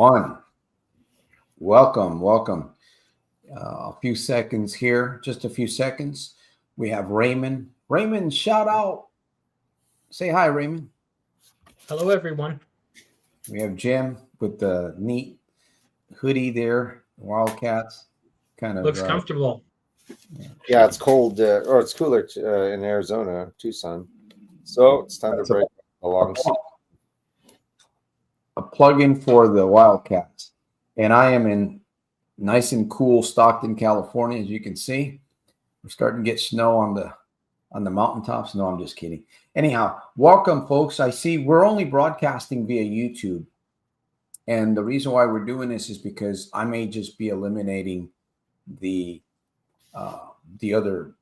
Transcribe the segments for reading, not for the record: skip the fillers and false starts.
One. Welcome. A few seconds here, just a few seconds. We have Raymond. Raymond, shout out. Say hi, Raymond. Hello, everyone. We have Jim with the neat hoodie there, Wildcats. Kind of, Looks comfortable. Yeah, it's cold, or it's cooler in Arizona, Tucson. So it's time to break along. a plug-in for the Wildcats. And I am in nice and cool Stockton, California, as you can see. We're starting to get snow on the mountaintops. No, I'm just kidding. Anyhow, welcome, folks. I see we're only broadcasting via YouTube. And the reason why we're doing this is because I may just be eliminating the other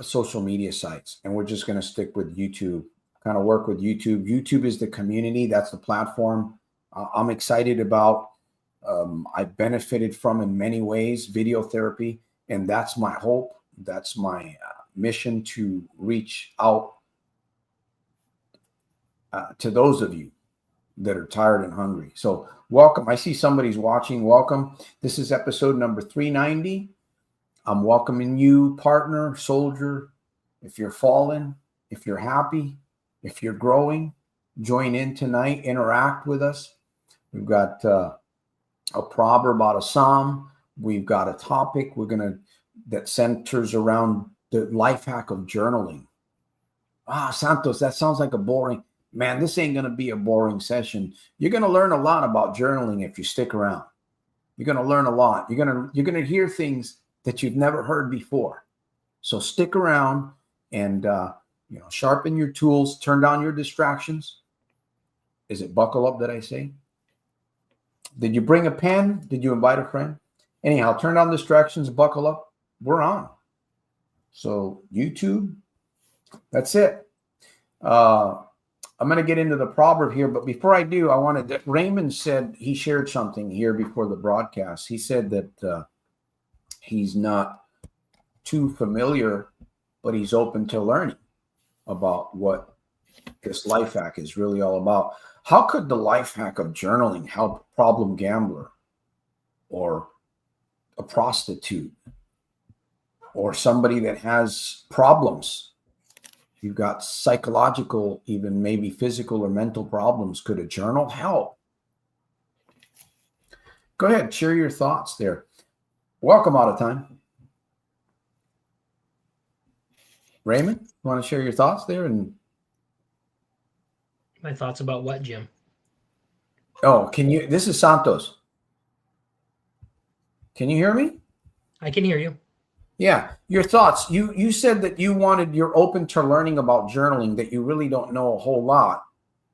social media sites, and we're just going to stick with YouTube, kind of work with YouTube. YouTube is the community. That's the platform I'm excited about. I benefited from in many ways, video therapy, and that's my hope. That's my mission to reach out to those of you that are tired and hungry. So welcome. I see somebody's watching. Welcome. This is episode number 390. I'm welcoming you, partner, soldier. If you're fallen, if you're happy, if you're growing, join in tonight, interact with us. We've got a proverb out of Psalm. We've got a topic that centers around the life hack of journaling. Santos, that sounds like a boring, man, this ain't going to be a boring session. You're going to learn a lot about journaling if you stick around. You're going to learn a lot. You're going to hear things that you've never heard before. So stick around and sharpen your tools, turn down your distractions. Is it buckle up that I say? Did you bring a pen? Did you invite a friend? Anyhow, turn down distractions, buckle up. We're on. So YouTube, that's it. I'm going to get into the proverb here, but before I do, Raymond said he shared something here before the broadcast. He said that he's not too familiar, but he's open to learning about what this life hack is really all about. How could the life hack of journaling help a problem gambler or a prostitute or somebody that has problems? You've got psychological, even maybe physical or mental problems. Could a journal help? Go ahead, share your thoughts there. Welcome out of time. Raymond, you want to share your thoughts there? And My thoughts about what, Jim? This is Santos. Can you hear me? I can hear you. Yeah, your thoughts. You said that you're open to learning about journaling, that you really don't know a whole lot,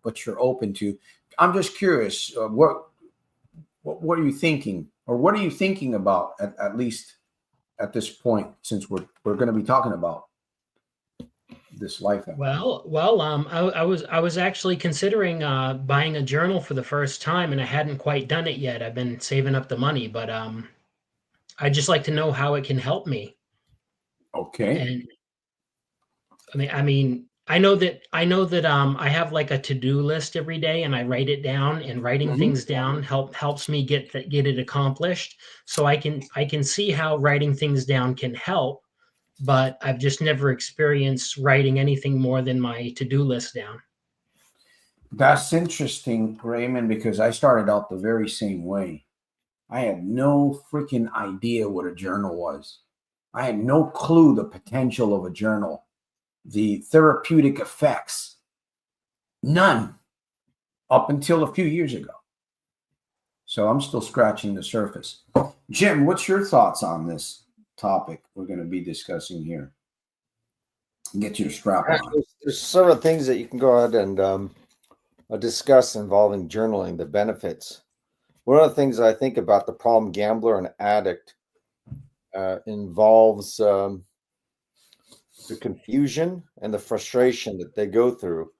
but you're open to. I'm just curious, what are you thinking, or what are you thinking about at least at this point, since we're going to be talking about this life hack? I was actually considering buying a journal for the first time, and I hadn't quite done it yet. I've been saving up the money, but I'd just like to know how it can help me. Okay. And I know that I have like a to-do list every day, and I write it down, and writing things down helps me get it accomplished. So I can see how writing things down can help, but I've just never experienced writing anything more than my to-do list down. That's interesting, Raymond, because I started out the very same way. I had no freaking idea what a journal was. I had no clue the potential of a journal, the therapeutic effects. None up until a few years ago. So I'm still scratching the surface. Jim, what's your thoughts on this topic we're going to be discussing here? Get your strap on. There's several things that you can go ahead and discuss involving journaling, the benefits. One of the things I think about the problem gambler and addict involves the confusion and the frustration that they go through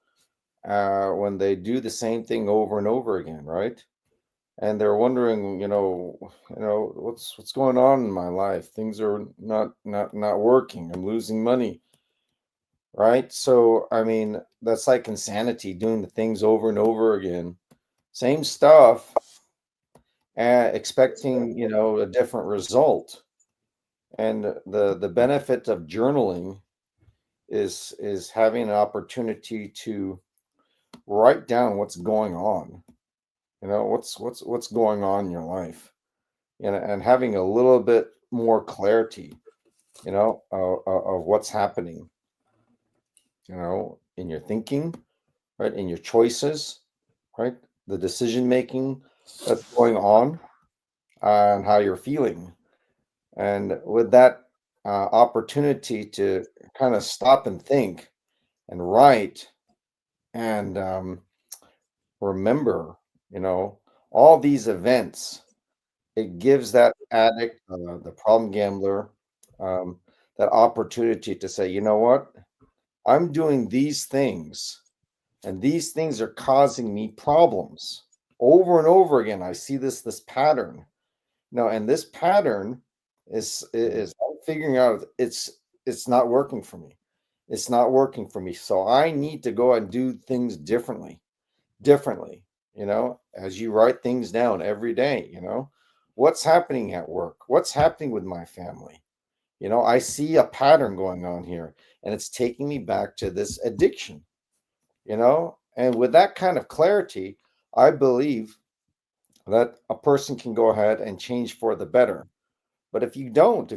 when they do the same thing over and over again, right? And they're wondering, what's going on in my life? Things are not working. I'm losing money, right? So, that's like insanity, doing the things over and over again, same stuff. expecting, a different result. And the benefit of journaling is having an opportunity to write down what's going on. What's going on in your life, and having a little bit more clarity, of what's happening, in your thinking, right, in your choices, right, the decision making that's going on, and how you're feeling. And with that opportunity to kind of stop and think and write and remember, you know, all these events, it gives that addict, the problem gambler, um, that opportunity to say, you know what, I'm doing these things, and these things are causing me problems over and over again. I see this pattern. No, and this pattern is I'm figuring out it's not working for me. It's not working for me. So I need to go and do things differently, as you write things down every day, what's happening at work, what's happening with my family. I see a pattern going on here, and it's taking me back to this addiction, and with that kind of clarity, I believe that a person can go ahead and change for the better. But if you don't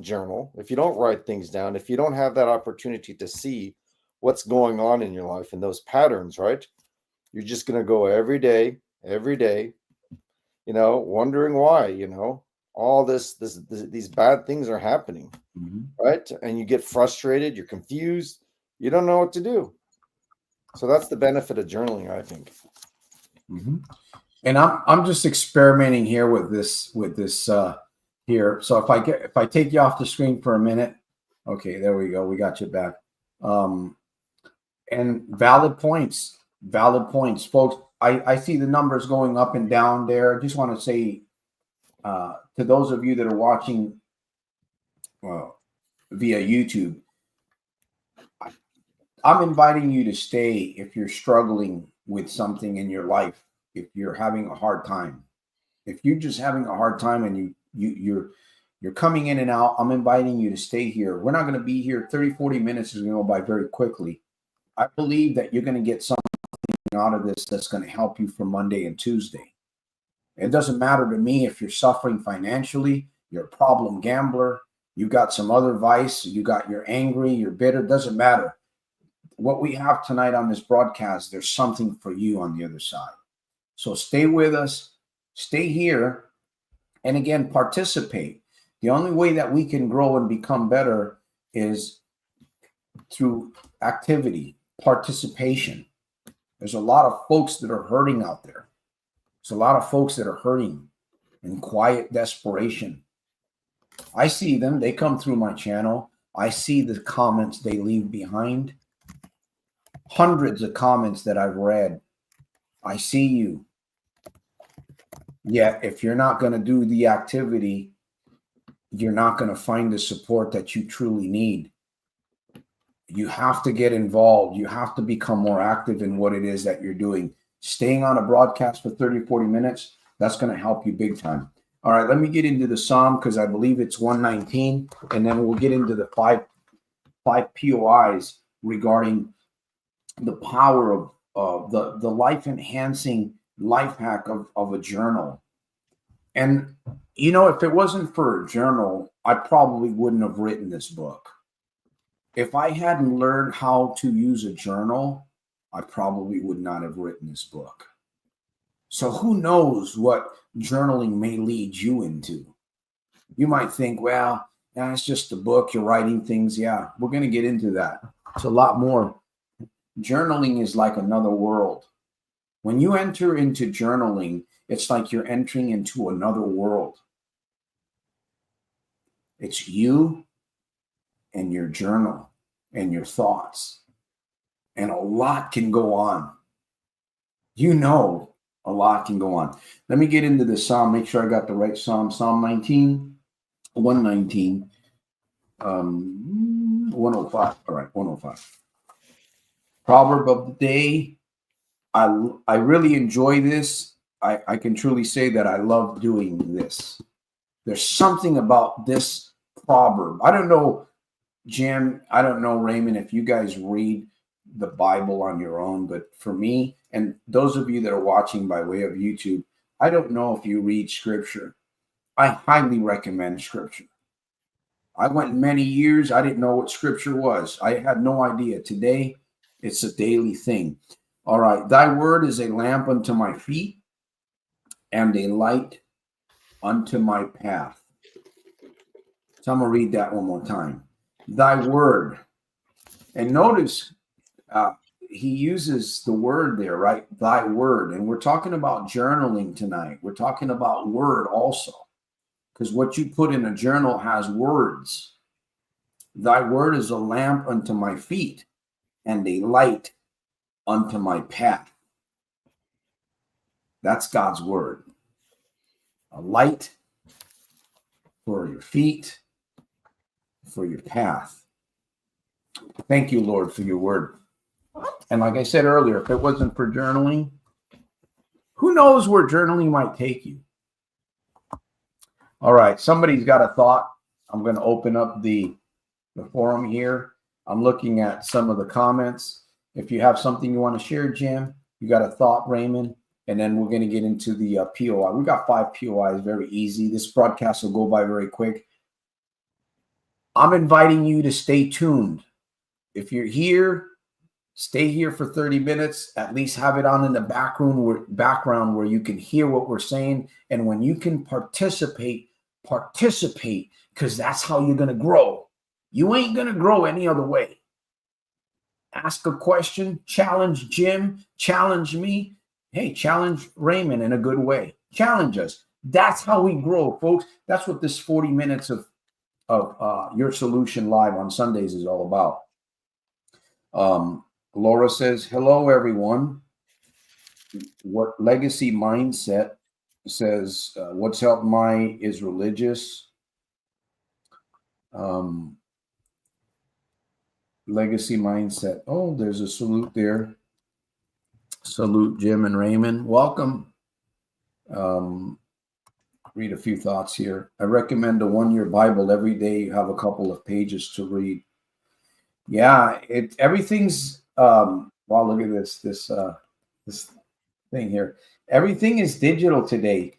journal, if you don't write things down, if you don't have that opportunity to see what's going on in your life and those patterns, right? You're just going to go every day, wondering why, all these bad things are happening, right? And you get frustrated, you're confused, you don't know what to do. So that's the benefit of journaling, I think. Mm-hmm. And I'm just experimenting here with this here. So if I take you off the screen for a minute, okay, there we go. We got you back. And valid points, folks. I see the numbers going up and down there. I just want to say to those of you that are watching via YouTube, I'm inviting you to stay if you're struggling with something in your life, if you're having a hard time. If you're just having a hard time and you're coming in and out, I'm inviting you to stay here. We're not going to be here 30, 40 minutes is going to go by very quickly. I believe that you're going to get something out of this that's going to help you for Monday and Tuesday. It doesn't matter to me if you're suffering financially, you're a problem gambler, you got some other vice, you're angry, you're bitter, doesn't matter. What we have tonight on this broadcast, there's something for you on the other side. So stay with us, stay here, and again, participate. The only way that we can grow and become better is through activity, participation. There's a lot of folks that are hurting out there. There's a lot of folks that are hurting in quiet desperation. I see them. They come through my channel. I see the comments they leave behind. Hundreds of comments that I've read. I see you. Yet, if you're not going to do the activity, you're not going to find the support that you truly need. You have to get involved. You have to become more active in what it is that you're doing. Staying on a broadcast for 30, 40 minutes, that's going to help you big time. All right, let me get into the Psalm because I believe it's 119, and then we'll get into the five POIs regarding the power of the life-enhancing life hack of a journal. And, if it wasn't for a journal, I probably wouldn't have written this book. If I hadn't learned how to use a journal, I probably would not have written this book. So who knows what journaling may lead you into? You might think, well, it's just a book, you're writing things. Yeah, we're going to get into that. It's a lot more. Journaling is like another world. When you enter into journaling, it's like you're entering into another world. It's you and your journal and your thoughts. And a lot can go on. A lot can go on. Let me get into the Psalm. Make sure I got the right Psalm. Psalm 19, 119, 105. All right, 105. Proverb of the day. I really enjoy this. I can truly say that I love doing this. There's something about this proverb. I don't know, Jim, I don't know, Raymond, if you guys read the Bible on your own, but for me, and those of you that are watching by way of YouTube, I don't know if you read scripture. I highly recommend scripture. I went many years, I didn't know what scripture was. I had no idea. Today, it's a daily thing. All right. Thy word is a lamp unto my feet and a light unto my path. So I'm going to read that one more time. Thy word. And notice he uses the word there, right? Thy word. And we're talking about journaling tonight. We're talking about word also, because what you put in a journal has words. Thy word is a lamp unto my feet and a light unto my path. That's God's word. A light for your feet, for your path. Thank you, Lord, for your word. And like I said earlier, if it wasn't for journaling, who knows where journaling might take you? All right, somebody's got a thought. I'm going to open up the forum here. I'm looking at some of the comments. If you have something you want to share, Jim, you got a thought, Raymond, and then we're going to get into the POI. We got 5 POIs, very easy. This broadcast will go by very quick. I'm inviting you to stay tuned. If you're here, stay here for 30 minutes. At least have it on in the background where you can hear what we're saying. And when you can participate, because that's how you're going to grow. You ain't going to grow any other way. Ask a question, challenge Jim, challenge me. Hey, challenge Raymond in a good way. Challenge us. That's how we grow, folks. That's what this 40 minutes of Your Solution Live on Sundays is all about. Laura says, hello, everyone. What Legacy Mindset says, what's helped my is religious. Legacy Mindset. Oh, there's a salute there. Salute, Jim and Raymond. Welcome. Read a few thoughts here. I recommend a 1-year Bible. Every day you have a couple of pages to read. Yeah, everything's wow, look at this thing here. Everything is digital today.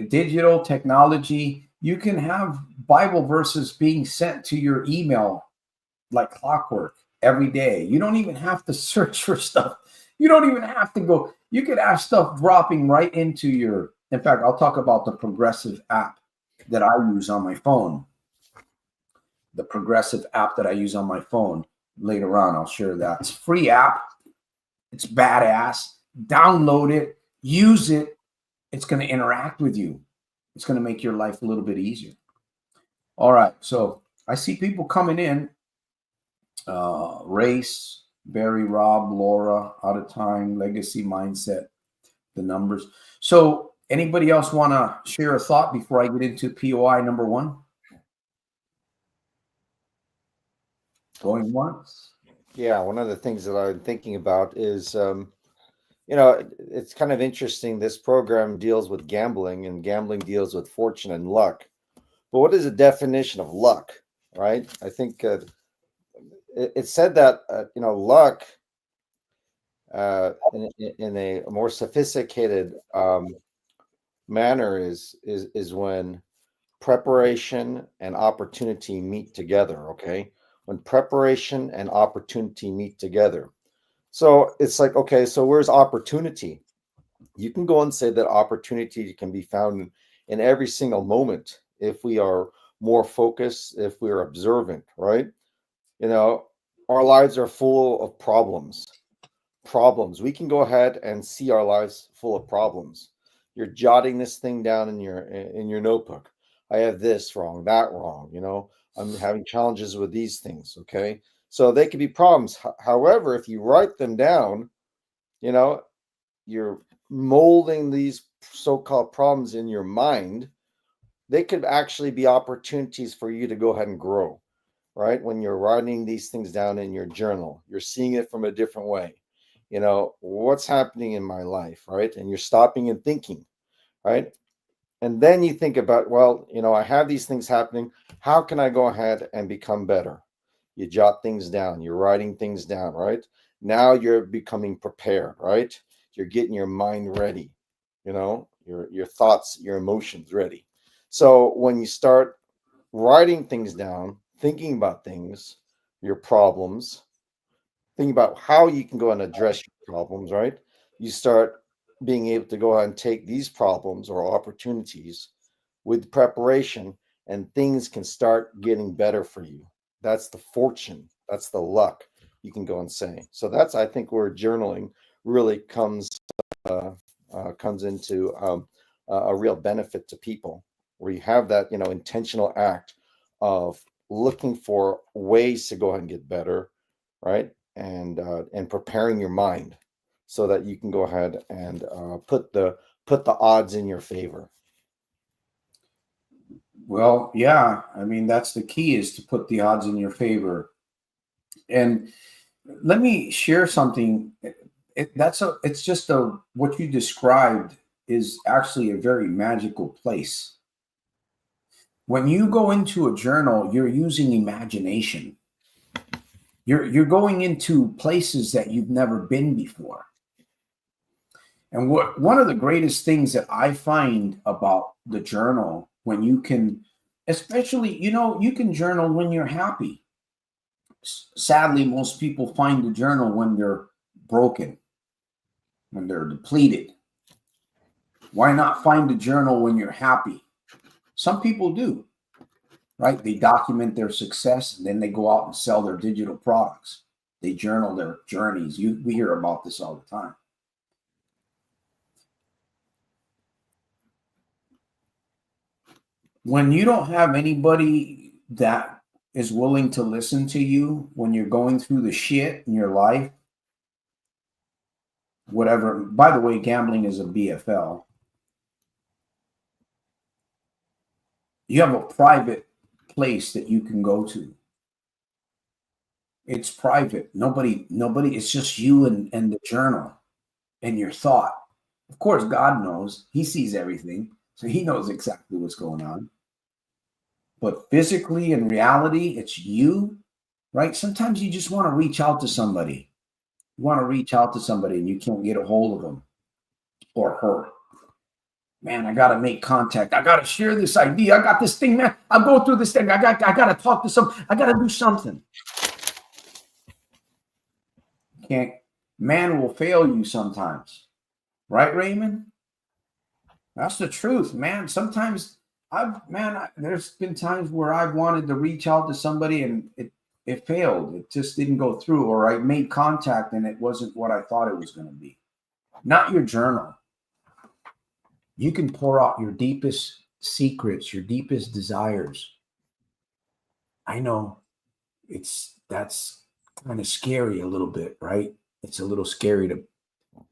Digital technology. You can have Bible verses being sent to your email like clockwork every day. You don't even have to search for stuff. You don't even have to go. You could have stuff dropping right into your. In fact, I'll talk about the Progressive app that I use on my phone. The Progressive app that I use on my phone. Later on, I'll share that. It's a free app. It's badass. Download it. Use it. It's going to interact with you. It's going to make your life a little bit easier. All right. So I see people coming in. Race, Barry, Rob, Laura, Out of Time, Legacy Mindset, the numbers. So anybody else want to share a thought before I get into POI number 1? Going once? Yeah, one of the things that I'm thinking about is, it's kind of interesting. This program deals with gambling, and gambling deals with fortune and luck. But what is the definition of luck, right? I think it said that, luck in a more sophisticated manner is when preparation and opportunity meet together, okay? When preparation and opportunity meet together. So it's like, okay, so where's opportunity? You can go and say that opportunity can be found in every single moment if we are more focused, if we're observant, right? Our lives are full of problems. We can go ahead and see our lives full of problems. You're jotting this thing down in your notebook. I have this wrong, that wrong, I'm having challenges with these things, okay? So they could be problems. However, if you write them down, you're molding these so-called problems in your mind. They could actually be opportunities for you to go ahead and grow, right? When you're writing these things down in your journal, you're seeing it from a different way. what's happening in my life, right? And you're stopping and thinking, right? And then you think about, well, I have these things happening. How can I go ahead and become better? You jot things down. You're writing things down, right? Now you're becoming prepared, right? You're getting your mind ready, your thoughts, your emotions ready. So when you start writing things down, thinking about things, your problems, thinking about how you can go and address your problems, right? You start being able to go out and take these problems or opportunities with preparation, and things can start getting better for you. That's the fortune, that's the luck, you can go and say. So that's, I think, where journaling really comes into a real benefit to people, where you have that intentional act of looking for ways to go ahead and get better, right? And preparing your mind so that you can go ahead and put the odds in your favor. Well, yeah. I mean, that's the key, is to put the odds in your favor. And let me share something. It's just what you described is actually a very magical place. When you go into a journal, you're using imagination. You're going into places that you've never been before. And one of the greatest things that I find about the journal, when you can, especially, you can journal when you're happy. Sadly, most people find the journal when they're broken, when they're depleted. Why not find a journal when you're happy? Some people do, right? They document their success and then they go out and sell their digital products. They journal their journeys. We hear about this all the time. When you don't have anybody that is willing to listen to you when you're going through the shit in your life, whatever. By the way, gambling is a BFL. You have a private place that you can go to. It's private. Nobody, it's just you and the journal and your thought. Of course, God knows. He sees everything. So he knows exactly what's going on. But physically, in reality, it's you, right? Sometimes you just want to reach out to somebody. You want to reach out to somebody and you can't get a hold of them or her. Man, I got to make contact. I got to share this idea. I got this thing, man. I'll go through this thing. I got to talk to some. I got to do something. Can't. Man will fail you sometimes. Right, Raymond? That's the truth, man. Sometimes there's been times where I've wanted to reach out to somebody and it failed. It just didn't go through, or I made contact and it wasn't what I thought it was going to be. Not your journal. You can pour out your deepest secrets, your deepest desires. I know that's kind of scary a little bit, right? It's a little scary to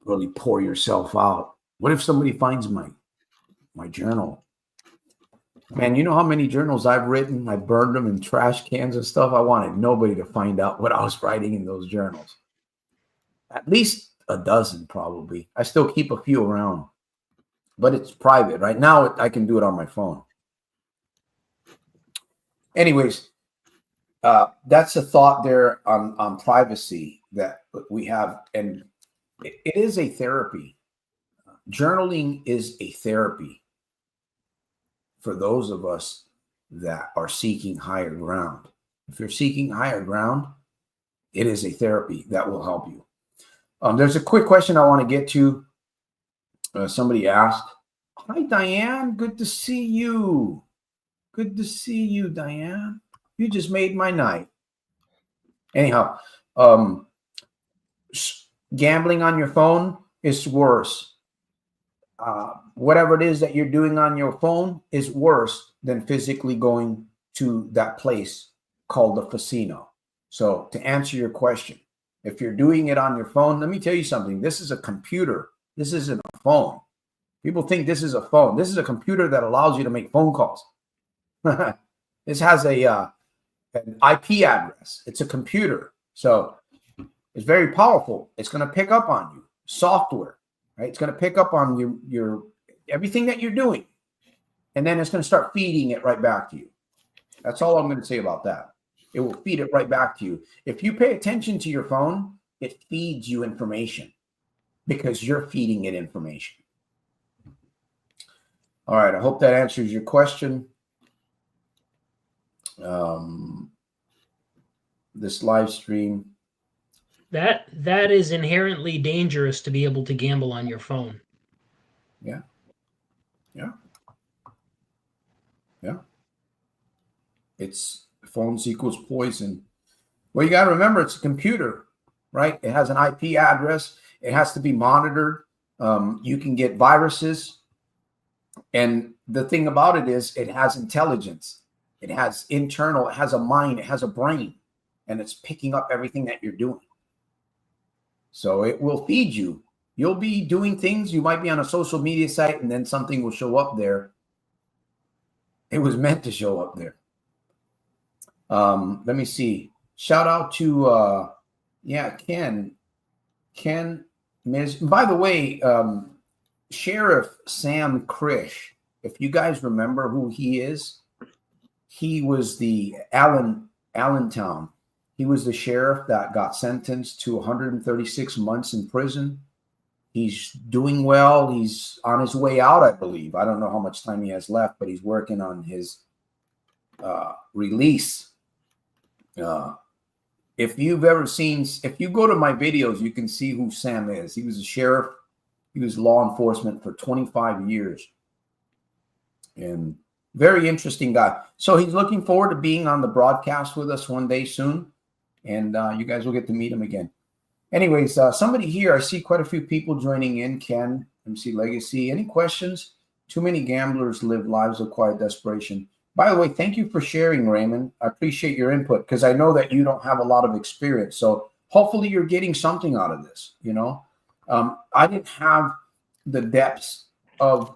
really pour yourself out. What if somebody finds my journal? Man, you know how many journals I've written? I burned them in trash cans and stuff. I wanted nobody to find out what I was writing in those journals. At least a dozen, probably. I still keep a few around, but it's private. Right now, I can do it on my phone. Anyways, that's a thought there on privacy that we have. And it is a therapy. Journaling is a therapy for those of us that are seeking higher ground. If you're seeking higher ground, it is a therapy that will help you. There's a quick question I want to get to. Somebody asked, "Hi, Diane. Good to see you. Good to see you, Diane. You just made my night." Anyhow, gambling on your phone is worse. Whatever it is that you're doing on your phone is worse than physically going to that place called the casino. So to answer your question, if you're doing it on your phone, let me tell you something. This is a computer. This isn't a phone. People think this is a phone. This is a computer that allows you to make phone calls. This has an IP address. It's a computer. So It's very powerful. It's going to pick up on you. Software, right? It's going to pick up on your everything that you're doing. And then it's going to start feeding it right back to you. That's all I'm going to say about that. It will feed it right back to you. If you pay attention to your phone, it feeds you information because you're feeding it information. All right. I hope that answers your question. This live stream. That is inherently dangerous to be able to gamble on your phone. Yeah. Yeah. Yeah. It's phones equals poison. Well, you got to remember it's a computer, right? It has an IP address. It has to be monitored. You can get viruses. And the thing about it is it has intelligence. It has internal, it has a mind, it has a brain, and it's picking up everything that you're doing. So it will feed you. You'll be doing things. You might be on a social media site and then something will show up there. It was meant to show up there. Let me see. Shout out to, Ken. By the way, Sheriff Sam Krish, if you guys remember who he is, he was the Allentown. He was the sheriff that got sentenced to 136 months in prison. He's doing well. He's on his way out, I believe. I don't know how much time he has left, but he's working on his release. If you go to my videos, you can see who Sam is. He was a sheriff. He was law enforcement for 25 years. And very interesting guy. So he's looking forward to being on the broadcast with us one day soon. And you guys will get to meet him again. Anyways, somebody here, I see quite a few people joining in. Ken, MC Legacy. Any questions? Too many gamblers live lives of quiet desperation. By the way, thank you for sharing, Raymond. I appreciate your input because I know that you don't have a lot of experience. So hopefully you're getting something out of this, you know. I didn't have the depths of,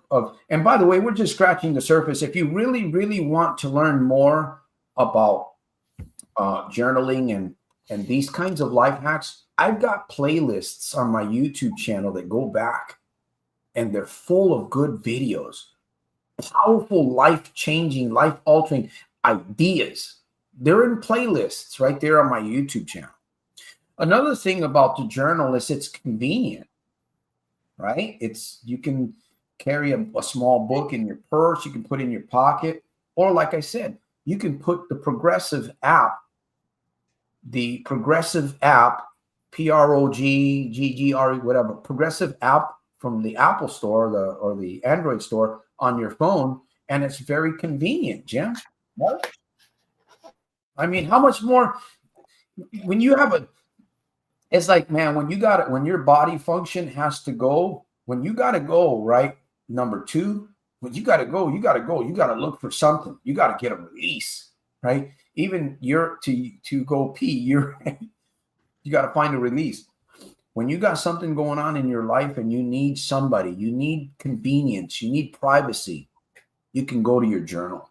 and by the way, we're just scratching the surface. If you really, really want to learn more about journaling and these kinds of life hacks, I've got playlists on my YouTube channel that go back and they're full of good videos, powerful, life-changing, life-altering ideas. They're in playlists right there on my YouTube channel. Another thing about the journal is it's convenient, right? you can carry a small book in your purse, you can put in your pocket, or like I said, you can put the Progressive app, PROGGGRE, whatever, Progressive app from the Apple store or the Android store on your phone, and it's very convenient, Jim. What? I mean, how much more when you have it's like, man, when your body function has to go, when you got to go, right? Number two, when you got to go, you got to look for something. You got to get a release, right? Even to go pee, you got to find a release. When you got something going on in your life and you need somebody, you need convenience, you need privacy, you can go to your journal.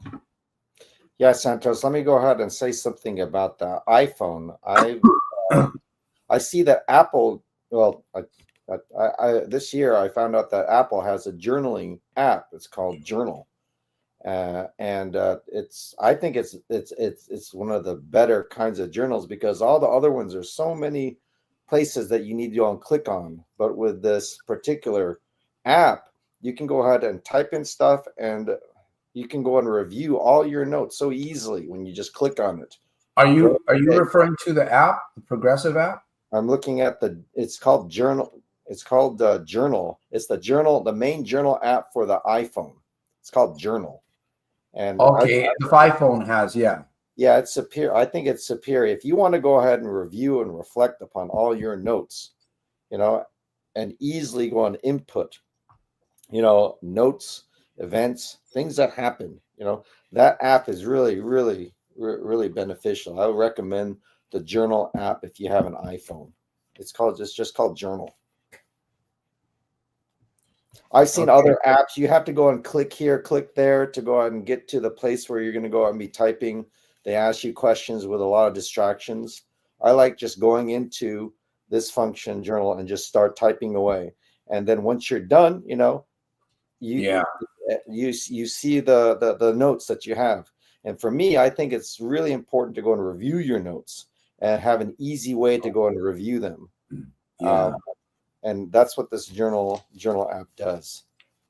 Yeah, Santos, let me go ahead and say something about the iPhone. I see that Apple, well, this year I found out that Apple has a journaling app. It's called Journal. I think it's one of the better kinds of journals because all the other ones are so many places that you need to go and click on. But with this particular app, you can go ahead and type in stuff and you can go and review all your notes so easily when you just click on it. Are you referring to the app, the Progressive app? I'm looking at it's called Journal. It's called Journal. It's the main journal app for the iPhone. It's called Journal. And okay, the iPhone has, yeah. Yeah, it's superior. I think it's superior. If you want to go ahead and review and reflect upon all your notes, and easily go and input, notes, events, things that happen, that app is really, really, really beneficial. I would recommend the Journal app if you have an iPhone. It's just called Journal. I've seen other apps. You have to go and click here, click there to go ahead and get to the place where you're going to go out and be typing. They ask you questions with a lot of distractions. I like just going into this function journal, and just start typing away. And then once you're done, you you see the notes that you have. And for me, I think it's really important to go and review your notes and have an easy way to go and review them. Yeah. And that's what this journal app does.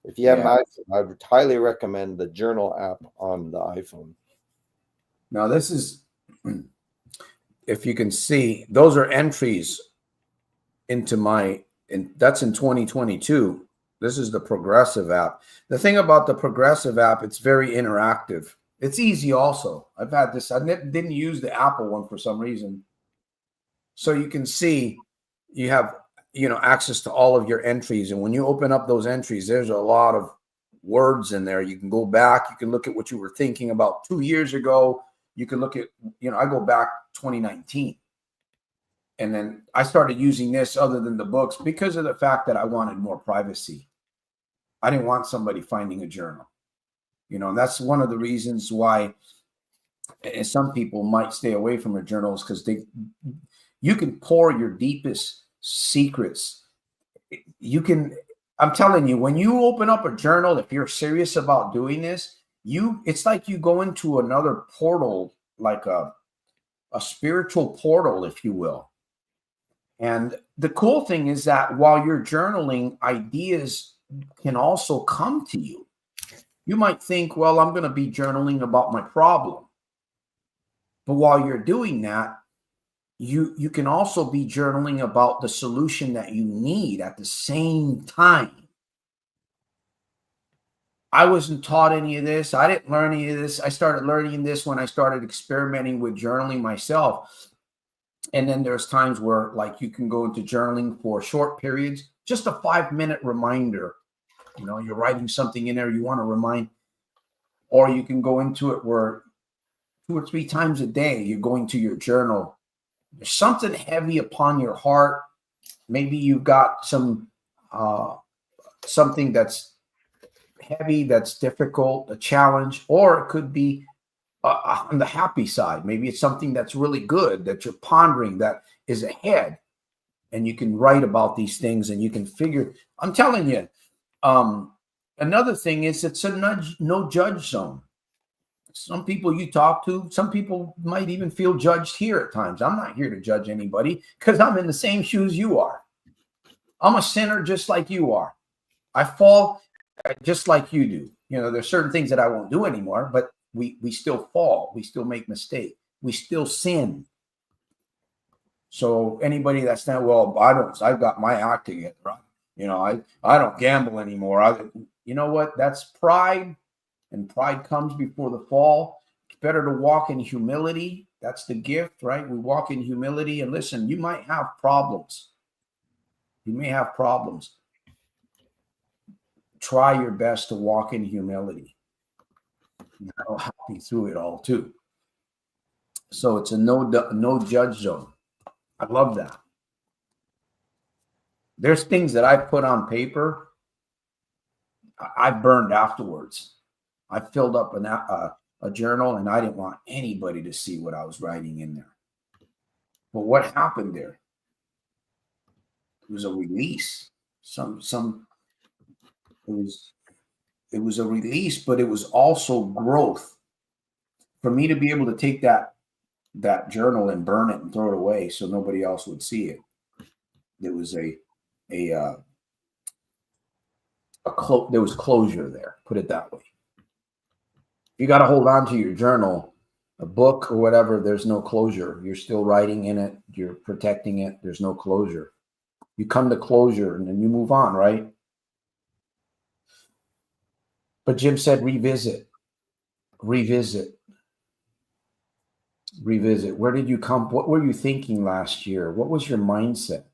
If you have Yeah. an iPhone, I would highly recommend the journal app on the iPhone. Now this is, if you can see, those are entries into that's in 2022. This is the Progressive app. The thing about the Progressive app, it's very interactive. It's easy also. I've had this. I didn't use the Apple one for some reason. So you can see you have, access to all of your entries. And when you open up those entries, there's a lot of words in there. You can go back. You can look at what you were thinking about 2 years ago. You can look at, I go back 2019. And then I started using this other than the books because of the fact that I wanted more privacy. I didn't want somebody finding a journal, and that's one of the reasons why some people might stay away from a journal, is because you can pour your deepest secrets. I'm telling you, when you open up a journal, if you're serious about doing this, it's like you go into another portal, like a spiritual portal, if you will. And the cool thing is that while you're journaling, ideas can also come to you. You might think, well, I'm going to be journaling about my problem. But while you're doing that, you can also be journaling about the solution that you need at the same time. I wasn't taught any of this. I didn't learn any of this. I started learning this when I started experimenting with journaling myself. And then there's times where, like, you can go into journaling for short periods, just a 5-minute reminder. You're writing something in there you want to remind, or you can go into it where 2 or 3 times a day you're going to your journal. There's something heavy upon your heart. Maybe you've got something that's heavy, that's difficult, a challenge, or it could be on the happy side. Maybe it's something that's really good that you're pondering, that is ahead, and you can write about these things and you can figure. I'm telling you, another thing is it's a no judge zone. Some people you talk to, some people might even feel judged here at times. I'm not here to judge anybody because I'm in the same shoes you are. I'm a sinner just like you are. I fall just like you do. There's certain things that I won't do anymore, but we still fall. We still make mistakes. We still sin. So anybody that's not, well, I've got my act together. I don't gamble anymore. You know what? That's pride, and pride comes before the fall. It's better to walk in humility. That's the gift, right? We walk in humility. And listen, you might have problems. You may have problems. Try your best to walk in humility. I'll help you through it all too. So it's a no judge zone. I love that. There's things that I put on paper I burned afterwards. I filled up a journal, and I didn't want anybody to see what I was writing in there. But what happened there? It was a release. It was a release, but it was also growth. For me to be able to take that journal and burn it and throw it away so nobody else would see it. There was there was closure there. Put it that way. You got to hold on to your journal, a book or whatever. There's no closure. You're still writing in it. You're protecting it. There's no closure. You come to closure and then you move on, right? But Jim said, revisit. Where did you come? What were you thinking last year? What was your mindset?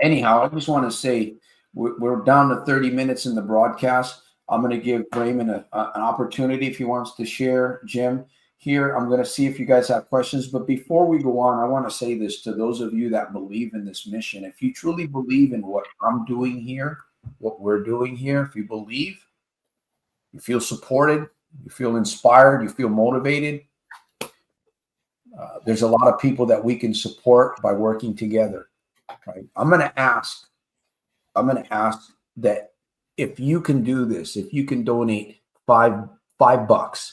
Anyhow, I just want to say we're down to 30 minutes in the broadcast. I'm going to give Raymond an opportunity if he wants to share. Jim, here, I'm going to see if you guys have questions. But before we go on, I want to say this to those of you that believe in this mission. If you truly believe in what I'm doing here, what we're doing here, if you believe, you feel supported, you feel inspired, you feel motivated, There's a lot of people that we can support by working together. Right? I'm going to ask that if you can do this, if you can donate $5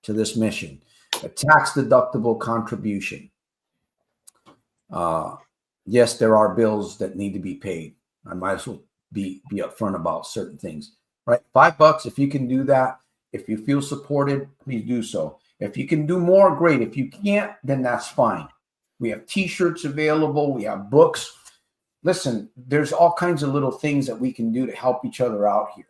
to this mission, a tax deductible contribution. Yes, there are bills that need to be paid. I might as well be upfront about certain things, right? $5, if you can do that, if you feel supported, please do so. If you can do more, great. If you can't, then that's fine. We have t-shirts available. We have books. Listen, there's all kinds of little things that we can do to help each other out here.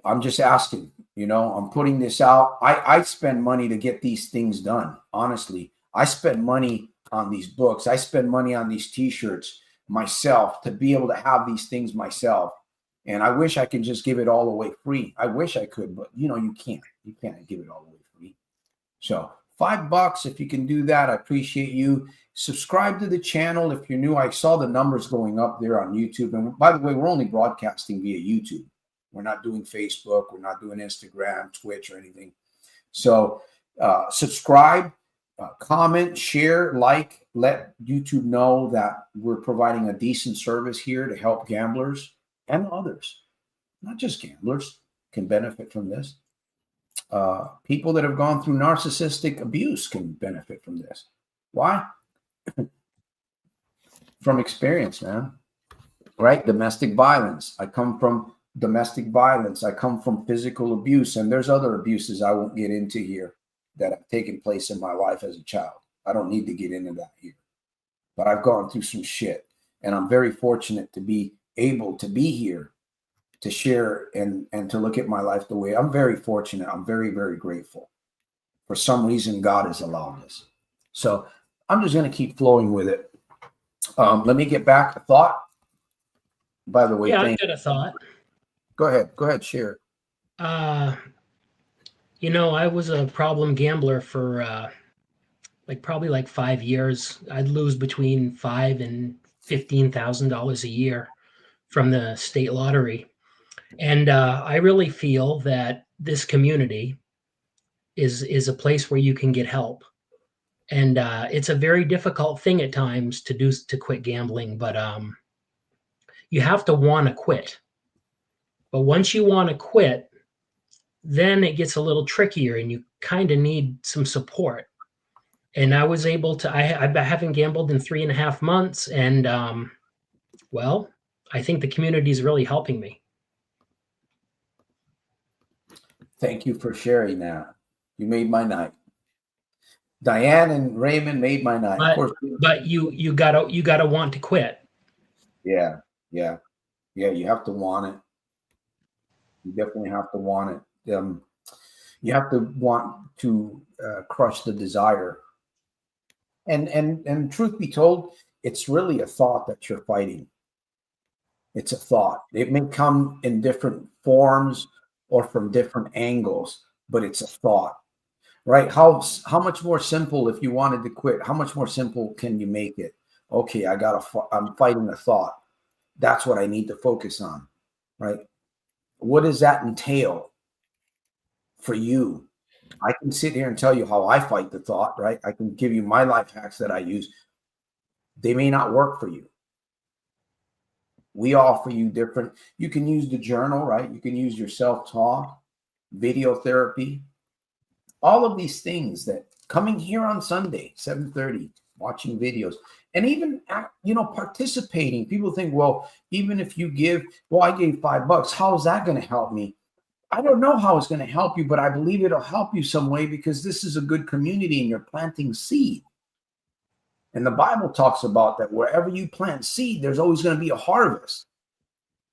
I'm just asking, I'm putting this out. I spend money to get these things done. Honestly, I spend money on these books. I spend money on these t-shirts myself to be able to have these things myself. And I wish I could just give it all away free. I wish I could, but you can't. You can't give it all away free. So $5, if you can do that, I appreciate you. Subscribe to the channel if you're new. I saw the numbers going up there on YouTube. And by the way, we're only broadcasting via YouTube. We're not doing Facebook. We're not doing Instagram, Twitch, or anything. So subscribe, comment, share, like, let YouTube know that we're providing a decent service here to help gamblers and others, not just gamblers, can benefit from this. People that have gone through narcissistic abuse can benefit from this. Why? From experience, man. Right? Domestic violence. I come from domestic violence. I come from physical abuse, and there's other abuses I won't get into here that have taken place in my life as a child. I don't need to get into that here, but I've gone through some shit, and I'm very fortunate to be able to be here to share and to look at my life the way I'm very fortunate. I'm very, very grateful. For some reason, God has allowed this. So I'm just going to keep flowing with it. Let me get back a thought. By the way, yeah, I got a thought. Go ahead, share. I was a problem gambler for probably 5 years. I'd lose between $5,000 and $15,000 a year from the state lottery. And I really feel that this community is a place where you can get help. And it's a very difficult thing at times to quit gambling, but you have to want to quit. But once you want to quit, then it gets a little trickier and you kind of need some support. And I was able to, I haven't gambled in 3.5 months. And I think the community is really helping me. Thank you for sharing that. You made my night. Diane and Raymond made my night. But, of course, but you gotta want to quit. Yeah. You have to want it. You definitely have to want it. You have to want to crush the desire. And truth be told, it's really a thought that you're fighting. It's a thought. It may come in different forms or from different angles, but it's a thought, right? How much more simple, if you wanted to quit, how much more simple can you make it? Okay, I'm fighting a thought. That's what I need to focus on, right? What does that entail for you? I can sit here and tell you how I fight the thought, right? I can give you my life hacks that I use. They may not work for you. We offer you different. You can use the journal, right? You can use your self-talk, video therapy, all of these things that coming here on Sunday, 7:30, watching videos, and even, participating. People think, well, even if you give, I gave $5. How is that going to help me? I don't know how it's going to help you, but I believe it'll help you some way because this is a good community and you're planting seed. And the Bible talks about that wherever you plant seed, there's always going to be a harvest.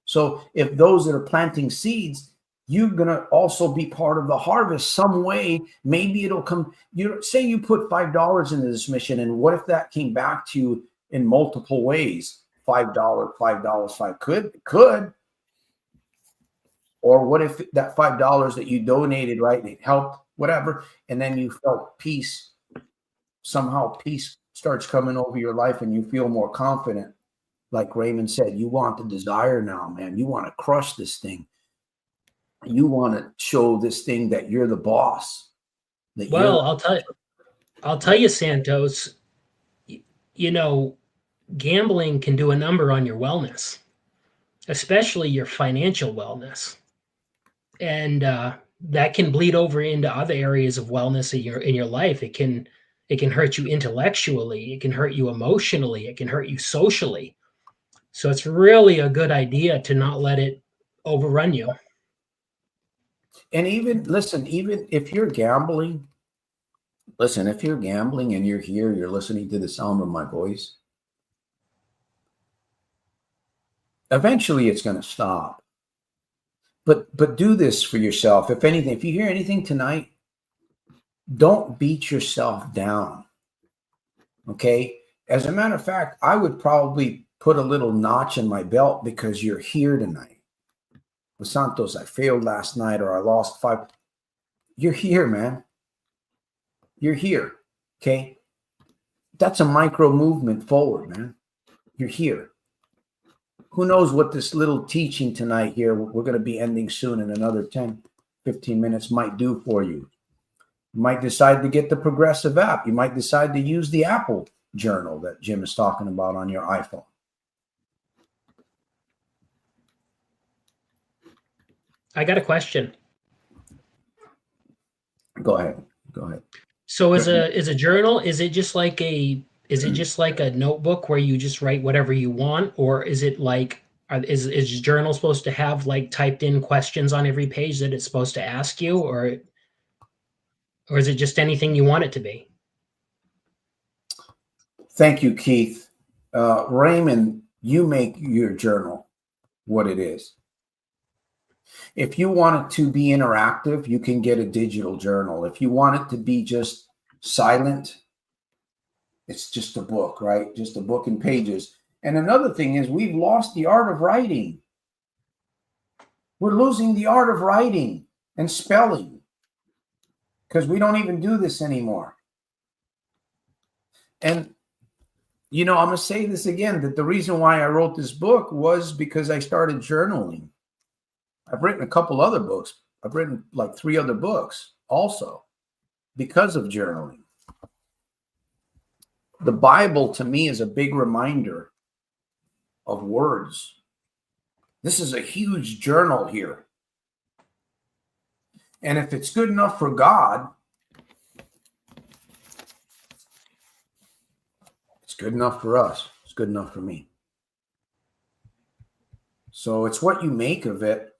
So if those that are planting seeds, you're going to also be part of the harvest some way. Maybe it'll come. Say you put $5 into this mission, and what if that came back to you in multiple ways? $5, $5, could. Or what if that $5 that you donated, right, it helped, whatever, and then you felt peace. Somehow peace starts coming over your life and you feel more confident. Like Raymond said, you want the desire now, man. You want to crush this thing. You want to show this thing that you're the boss. That Well, you're I'll tell you, Santos, you know, gambling can do a number on your wellness, especially your financial wellness. And that can bleed over into other areas of wellness in your life. It can hurt you intellectually, it can hurt you emotionally, it can hurt you socially. So it's really a good idea to not let it overrun you. and even listen, even if you're gambling, listen, if you're gambling and you're here, you're listening to the sound of my voice, eventually it's going to stop. But do this for yourself. If anything, if you hear anything tonight, don't beat yourself down. Okay? As a matter of fact, I would probably put a little notch in my belt because you're here tonight. With Santos, I failed last night or I lost 5. You're here, man. You're here. Okay? That's a micro movement forward, man. You're here. Who knows what this little teaching tonight here, we're going to be ending soon in another 10, 15 minutes, might do for you. You might decide to get the Progressive app. You might decide to use the Apple Journal that Jim is talking about on your iPhone. I got a question. Go ahead. So is a journal, is it just like a notebook where you just write whatever you want, or is it like is journal supposed to have like typed in questions on every page that it's supposed to ask you, or is it just anything you want it to be? Thank you, Keith. Raymond, you make your journal what it is. If you want it to be interactive, you can get a digital journal. If you want it to be just silent, it's just a book, right? Just a book and pages. And another thing is we've lost the art of writing. We're losing the art of writing and spelling because we don't even do this anymore. And, I'm going to say this again, that the reason why I wrote this book was because I started journaling. I've written a couple other books. I've written like 3 other books also because of journaling. The Bible to me is a big reminder of words. This is a huge journal here. And if it's good enough for God, it's good enough for us. It's good enough for me. So it's what you make of it.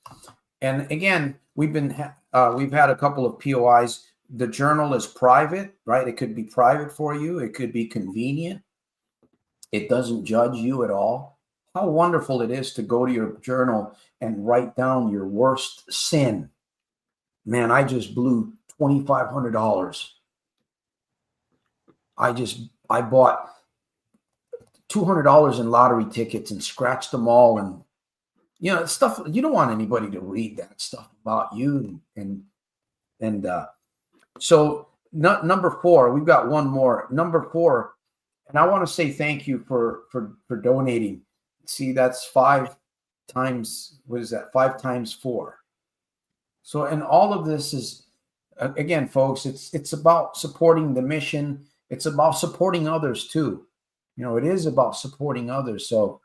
And again, we've had a couple of POIs. The journal is private, right? It could be private for you. It could be convenient. It doesn't judge you at all. How wonderful it is to go to your journal and write down your worst sin. Man, I just blew $2,500. I bought $200 in lottery tickets and scratched them all. And, stuff, you don't want anybody to read that stuff about you. So number 4, we've got one more. Number 4, and I want to say thank you for donating. See, that's 5 times, what is that? 5 times 4. So, and all of this is, again, folks, it's about supporting the mission. It's about supporting others too. It is about supporting others. So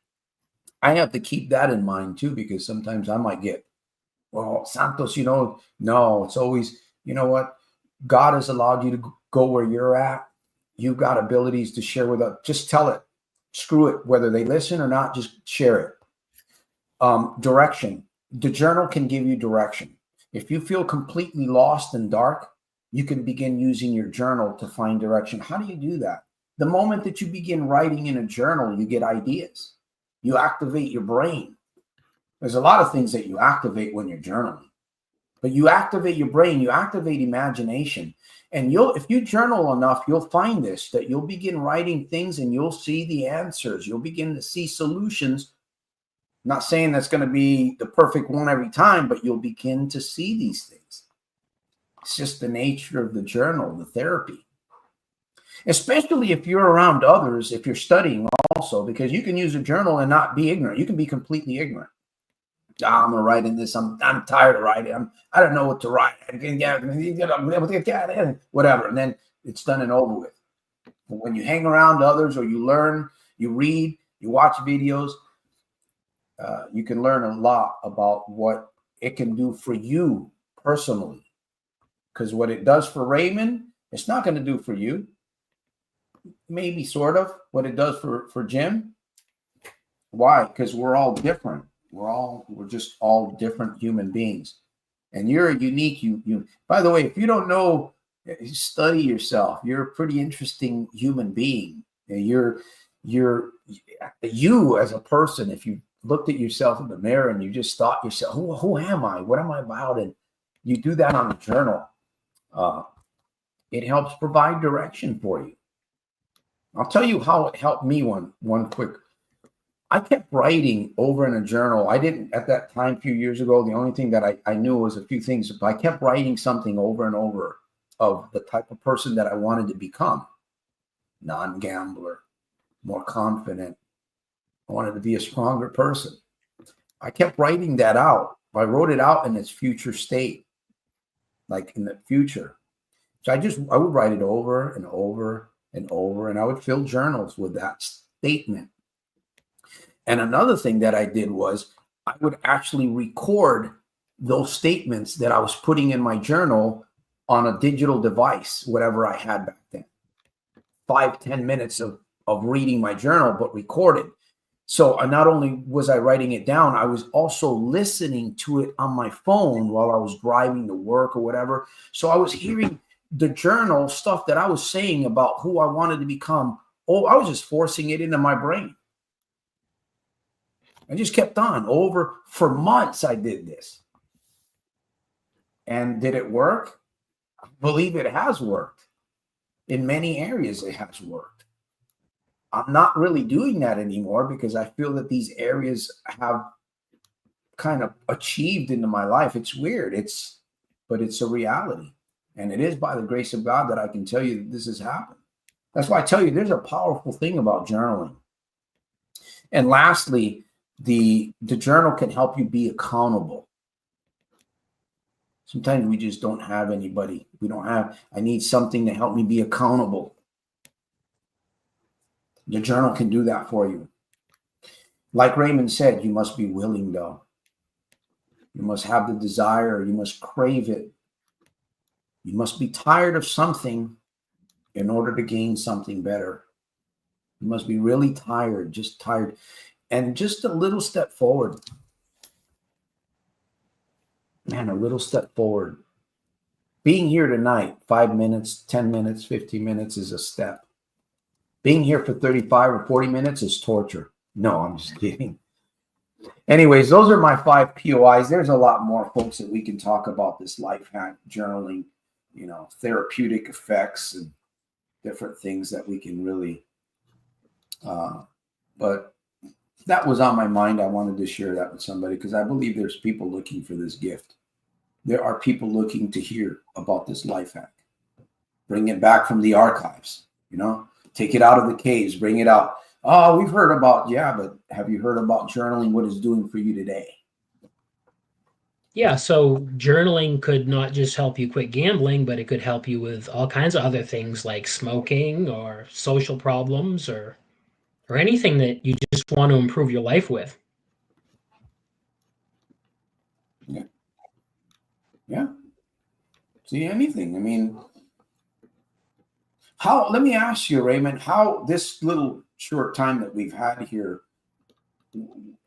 I have to keep that in mind too, because sometimes I might get, well, Santos, no, it's always, you know what? God has allowed you to go where you're at. You've got abilities to share with us. Just tell it. Screw it. Whether they listen or not, just share it. Direction. The journal can give you direction. If you feel completely lost and dark, you can begin using your journal to find direction. How do you do that? The moment that you begin writing in a journal, you get ideas. You activate your brain. There's a lot of things that you activate when you're journaling. But you activate your brain, you activate imagination. And if you journal enough, you'll find this, that you'll begin writing things and you'll see the answers. You'll begin to see solutions. I'm not saying that's going to be the perfect one every time, but you'll begin to see these things. It's just the nature of the journal, the therapy. Especially if you're around others, if you're studying also, because you can use a journal and not be ignorant. You can be completely ignorant. I'm gonna write in this. I'm tired of writing. I don't know what to write. Whatever, and then it's done and over with. But when you hang around others, or you learn, you read, you watch videos, you can learn a lot about what it can do for you personally. Because what it does for Raymond, it's not going to do for you. Maybe sort of what it does for Jim. Why? Because we're all different. We're just all different human beings. And you're a unique you. By the way, if you don't know, study yourself. You're a pretty interesting human being. And you're you as a person. If you looked at yourself in the mirror and you just thought yourself, who am I? What am I about? And you do that on a journal. It helps provide direction for you. I'll tell you how it helped me. One quick. I kept writing over in a journal. I didn't at that time, a few years ago. The only thing that I knew was a few things, but I kept writing something over and over of the type of person that I wanted to become. Non-gambler, more confident. I wanted to be a stronger person. I kept writing that out. I wrote it out in its future state, like in the future. So I would write it over and over and over, and I would fill journals with that statement. And another thing that I did was I would actually record those statements that I was putting in my journal on a digital device, whatever I had back then. 5-10 minutes of reading my journal, but recorded. So not only was I writing it down, I was also listening to it on my phone while I was driving to work or whatever. So I was hearing the journal stuff that I was saying about who I wanted to become. Oh, I was just forcing it into my brain. I just kept on over for months. I did this. And did it work? I believe it has worked. In many areas, it has worked. I'm not really doing that anymore because I feel that these areas have kind of achieved into my life. It's weird. But it's a reality. And it is by the grace of God that I can tell you that this has happened. That's why I tell you there's a powerful thing about journaling. And lastly, the journal can help you be accountable. Sometimes we just don't have anybody. I need something to help me be accountable. The journal can do that for you. Like Raymond said, you must be willing, though. You must have the desire. You must crave it. You must be tired of something in order to gain something better. You must be really tired, just tired. And just a little step forward. Man, a little step forward. Being here tonight, 5 minutes, 10 minutes, 15 minutes is a step. Being here for 35 or 40 minutes is torture. No, I'm just kidding. Anyways, those are my 5 POIs. There's a lot more, folks, that we can talk about this life hack, journaling, therapeutic effects and different things that we can really, but that was on my mind. I wanted to share that with somebody because I believe there's people looking for this gift. There are people looking to hear about this life hack. Bring it back from the archives, take it out of the caves, bring it out. Oh, we've heard about, but have you heard about journaling, what it's doing for you today? Yeah, so journaling could not just help you quit gambling, but it could help you with all kinds of other things like smoking or social problems or anything that you just want to improve your life with. Yeah. See, anything. I mean, let me ask you, Raymond, how this little short time that we've had here,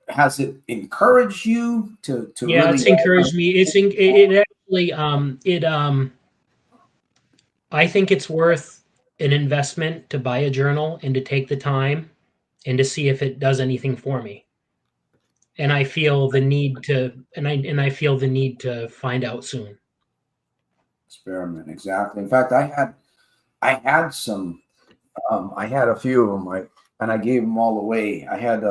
has it encouraged you to Yeah, really? it's encouraged me. It actually I think it's worth an investment to buy a journal and to take the time and to see if it does anything for me. And I feel the need to find out soon. Experiment, exactly. In fact, I had some. I had a few of them, and I gave them all away. I had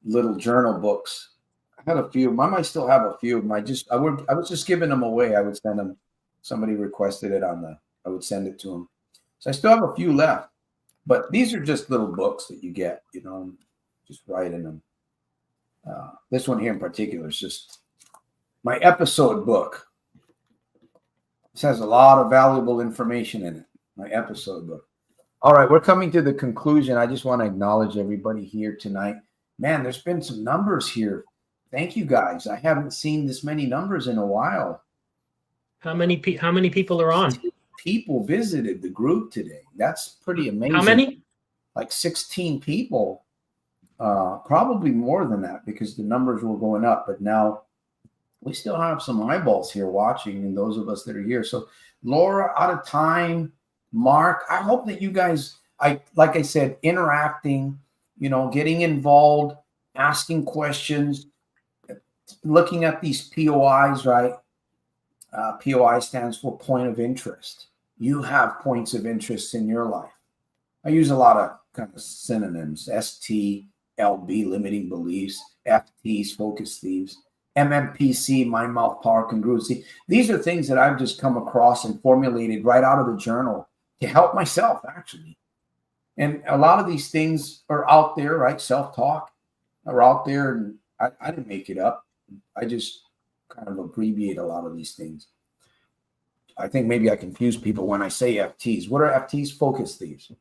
little journal books. I had a few of them. I might still have a few of them. I was just giving them away. I would send them. Somebody requested it I would send it to them. So I still have a few left. But these are just little books that you get, just write in them. This one here in particular is just my episode book. This has a lot of valuable information in it. My episode book. All right, we're coming to the conclusion. I just want to acknowledge everybody here tonight. Man, there's been some numbers here. Thank you guys. I haven't seen this many numbers in a while. How many people are on? People visited the group today. That's pretty amazing. How many? Like 16 people. Probably more than that because the numbers were going up. But now we still have some eyeballs here watching, and those of us that are here. So Laura, out of time. Mark, I hope that you guys, like I said, interacting, getting involved, asking questions, looking at these POIs, right? POI stands for point of interest. You have points of interest in your life. I use a lot of kind of synonyms: ST, LB, limiting beliefs; FTs, focus thieves; MMPC, mind, mouth, power, congruency. These are things that I've just come across and formulated right out of the journal to help myself, actually. And a lot of these things are out there, right? Self-talk are out there, and I didn't make it up. I just kind of abbreviate a lot of these things. I think maybe I confuse people when I say FTs. What are FTs? Focus thieves.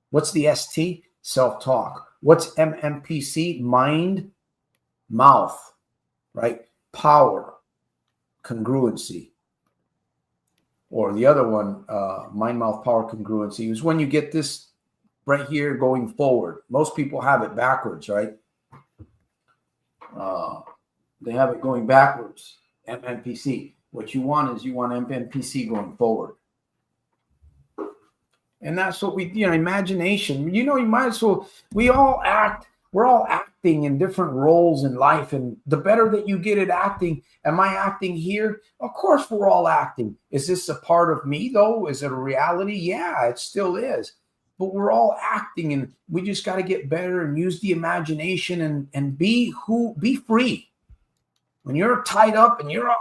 What's the ST? Self-talk. What's MMPC? Mind, mouth, right? Power, congruency. Or the other one, mind, mouth, power, congruency, is when you get this right here going forward. Most people have it backwards, right? They have it going backwards, MMPC. What you want is MMPC going forward. And that's what we, imagination. You might as well, we're all acting in different roles in life. And the better that you get at acting, am I acting here? Of course, we're all acting. Is this a part of me, though? Is it a reality? Yeah, it still is. But we're all acting, and we just got to get better and use the imagination and be free. When you're tied up and you're all,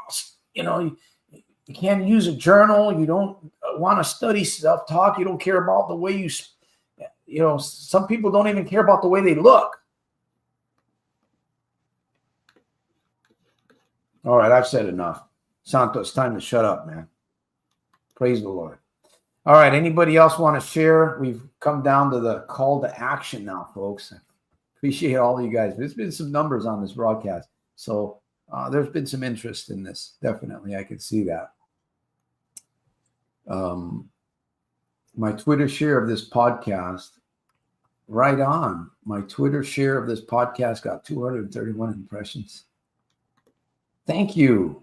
you can't use a journal. You don't want to study self-talk. You don't care about the way some people don't even care about the way they look. All right, I've said enough. Santos, time to shut up, man. Praise the Lord. All right, anybody else want to share? We've come down to the call to action now, folks. I appreciate all of you guys. There's been some numbers on this broadcast. So there's been some interest in this. Definitely, I can see that. My Twitter share of this podcast, right on. My Twitter share of this podcast got 231 impressions. Thank you.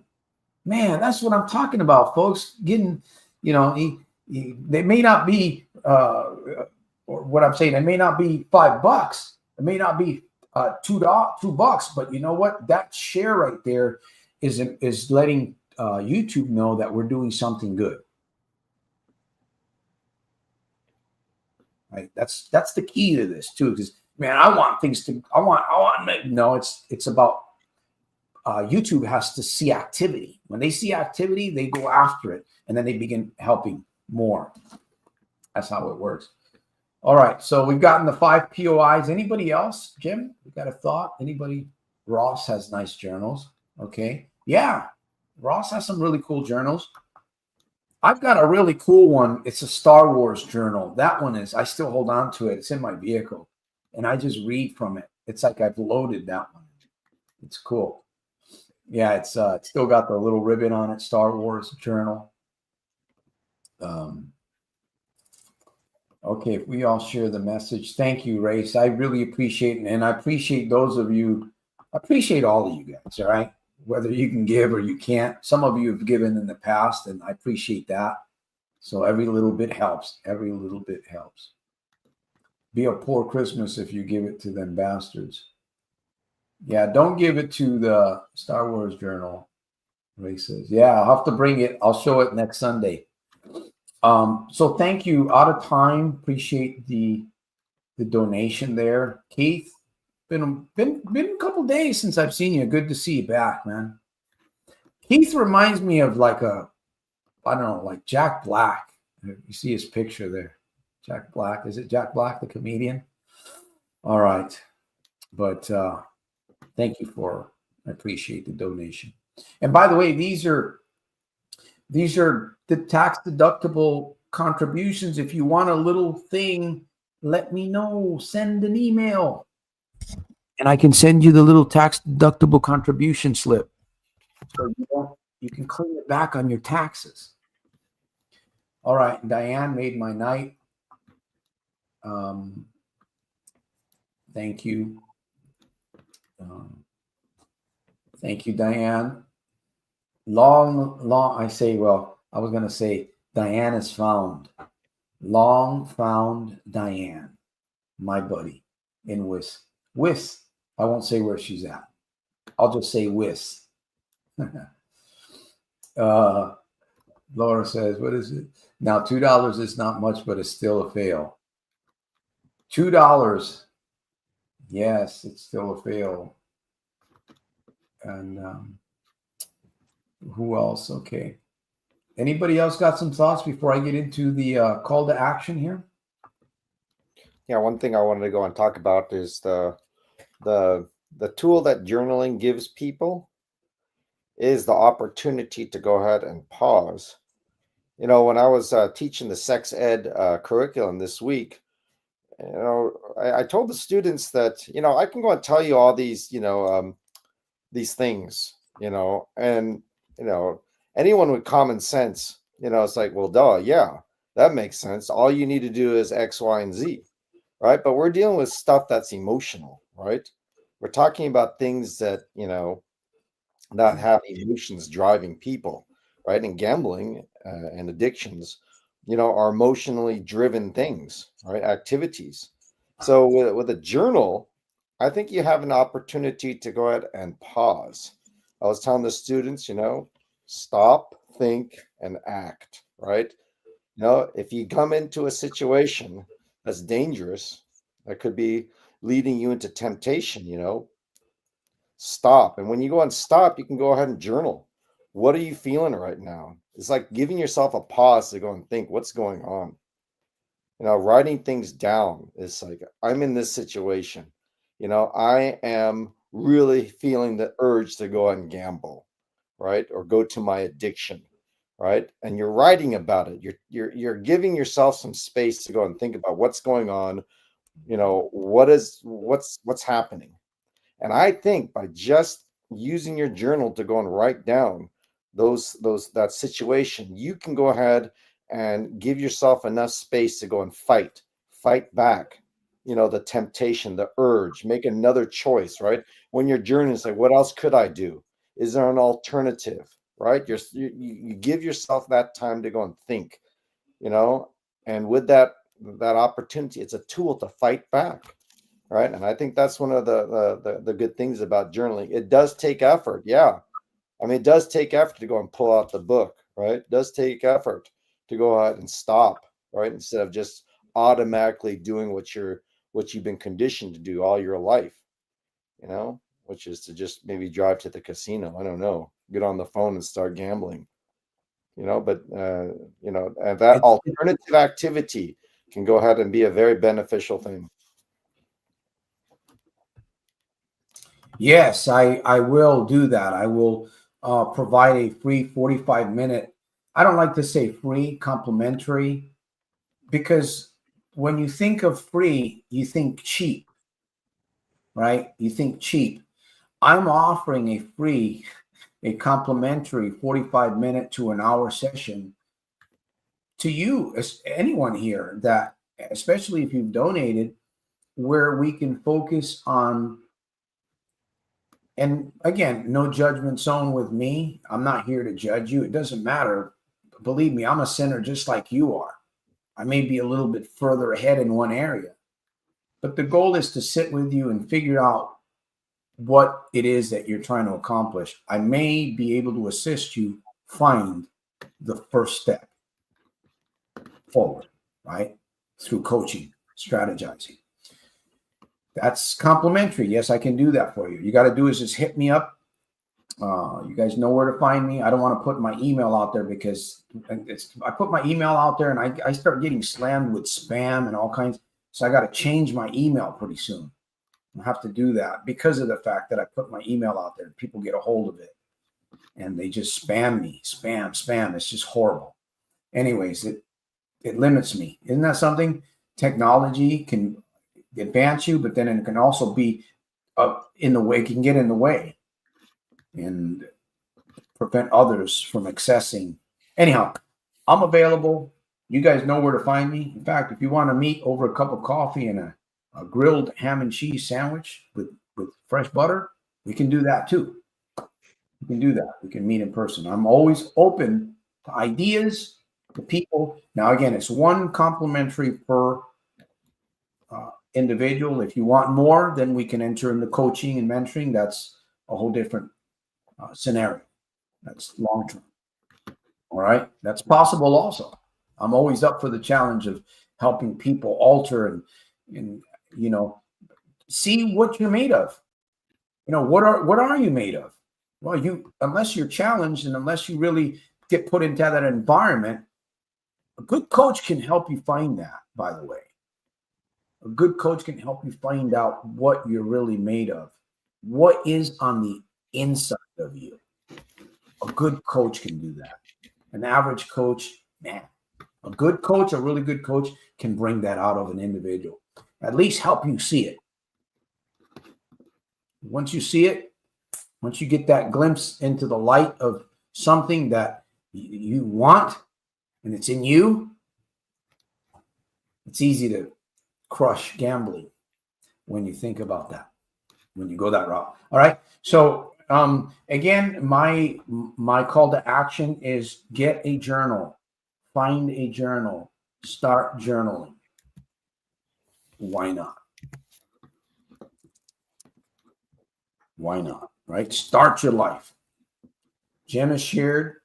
Man, that's what I'm talking about, folks. Getting, they may not be, or what I'm saying, it may not be $5. It may not be $2, but you know what? That share right there is letting YouTube know that we're doing something good. Right? That's the key to this too. Because man, I want no. It's about YouTube has to see activity. When they see activity, they go after it, and then they begin helping more. That's how it works. All right, so we've gotten the 5 POIs. Anybody else, Jim? You got a thought? Anybody? Ross has nice journals. Okay, yeah, Ross has some really cool journals. I've got a really cool one. It's a Star Wars journal. That one I still hold on to it. It's in my vehicle, and I just read from it. It's like I've loaded that one. It's cool. Yeah, it's still got the little ribbon on it. Star Wars journal. Okay, if we all share the message. Thank you, Race. I really appreciate it. And I appreciate those of you. I appreciate all of you guys, all right? Whether you can give or you can't. Some of you have given in the past, and I appreciate that. So every little bit helps. Every little bit helps. Be a poor Christmas if you give it to them bastards. Yeah, don't give it to the Star Wars journal. Race says, yeah, I'll have to bring it. I'll show it next Sunday. So thank you. Out of time. Appreciate the donation there. Keith, been a couple days since I've seen you. Good to see you back, man. Keith reminds me of like Jack Black. You see his picture there. Jack Black. Is it Jack Black, the comedian? All right. But Thank you I appreciate the donation. And by the way, these are the tax deductible contributions. If you want a little thing, let me know. Send an email, and I can send you the little tax deductible contribution slip, so you can claim it back on your taxes. All right, Diane made my night. Thank you. Thank you, Diane. I was going to say Diane is found. Long found Diane, my buddy in Wis. I won't say where she's at. I'll just say Wis. Laura says, what is it? Now, $2 is not much, but it's still a fail. $2. Yes, it's still a fail. And who else? Okay. Anybody else got some thoughts before I get into the call to action here? Yeah, one thing I wanted to go and talk about is the tool that journaling gives people is the opportunity to go ahead and pause. You know, when I was teaching the sex ed curriculum this week, you know, I told the students that, you know, I can go and tell you all these, you know, these things, you know, and, you know, anyone with common sense, you know, it's like, well, duh, yeah, that makes sense. All you need to do is X, Y, and Z, right? But we're dealing with stuff that's emotional, right? We're talking about things that, you know, that have emotions driving people, right? And gambling and addictions, you know, are emotionally driven things, right? Activities. So with a journal, I think you have an opportunity to go ahead and pause. I was telling the students, you know, stop, think, and act, right? You know, if you come into a situation that's dangerous, that could be leading you into temptation, you know, stop. And when you go and stop, you can go ahead and journal. What are you feeling right now? It's like giving yourself a pause to go and think what's going on. You know, writing things down is like, I'm in this situation. You know, I am really feeling the urge to go and gamble, right? Or go to my addiction, right? And you're writing about it. You're giving yourself some space to go and think about what's going on, you know, what's happening. And I think by just using your journal to go and write down that situation, you can go ahead and give yourself enough space to go and fight back, you know, the temptation, the urge, make another choice, right? When you're journaling, it's like, what else could I do? Is there an alternative, right? You give yourself that time to go and think, you know, and with that opportunity, it's a tool to fight back. Right. And I think that's one of the good things about journaling. It does take effort. Yeah. I mean, it does take effort to go and pull out the book, right? It does take effort to go ahead and stop, right? Instead of just automatically doing what you've been conditioned to do all your life, you know, which is to just maybe drive to the casino. I don't know, get on the phone and start gambling, you know, but you know, and that alternative activity can go ahead and be a very beneficial thing. Yes, I will do that. I will provide a free 45-minute. I don't like to say free, complimentary, because when you think of free, you think cheap, right? You think cheap. I'm offering a complimentary 45-minute to an hour session to you, as anyone here, that especially if you've donated, where we can focus on. And again, no judgment zone with me. I'm not here to judge you. It doesn't matter. Believe me, I'm a sinner just like you are. I may be a little bit further ahead in one area, but the goal is to sit with you and figure out what it is that you're trying to accomplish. I may be able to assist you find the first step forward, right? Through coaching, strategizing. That's complimentary. Yes, I can do that for you. You got to do is just hit me up. You guys know where to find me. I don't want to put my email out there because I put my email out there and I start getting slammed with spam and all kinds. So I got to change my email pretty soon. I have to do that because of the fact that I put my email out there. People get a hold of it and they just spam me, spam. It's just horrible. Anyways, it limits me. Isn't that something? Technology can advance you, but then it can also be in the way, can get in the way and prevent others from accessing. Anyhow, I'm available. You guys know where to find me. In fact, if you want to meet over a cup of coffee and a grilled ham and cheese sandwich with fresh butter, we can do that too. We can do that. We can meet in person. I'm always open to ideas, to people. Now, again, it's one complimentary per individual. If you want more, then we can enter into coaching and mentoring. That's a whole different scenario. That's long term. All right. That's possible also. I'm always up for the challenge of helping people alter and see what you're made of. What are you made of? Well, unless you're challenged and unless you really get put into that environment, a good coach can help you find that, by the way. A good coach can help you find out what you're really made of. What is on the inside of you? A good coach can do that. An average coach, man, a good coach, a really good coach can bring that out of an individual. At least help you see it. Once you see it, once you get that glimpse into the light of something that you want and it's in you, it's easy to crush gambling when you think about that, when you go that route. All right. So again, my call to action is get a journal, find a journal, start journaling. Why not? Why not? Right? Start your life. Jim has shared.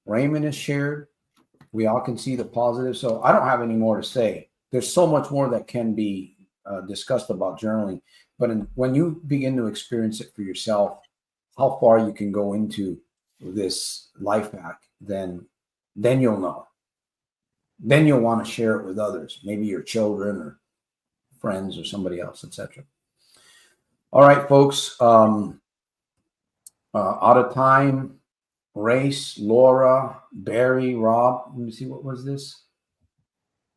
Raymond has shared. We all can see the positive. So I don't have any more to say. There's so much more that can be discussed about journaling. But when you begin to experience it for yourself, how far you can go into this life hack, then you'll know. Then you'll want to share it with others, maybe your children or friends or somebody else, etc. All right, folks. Out of time. Race, Laura, Barry, Rob. Let me see, what was this?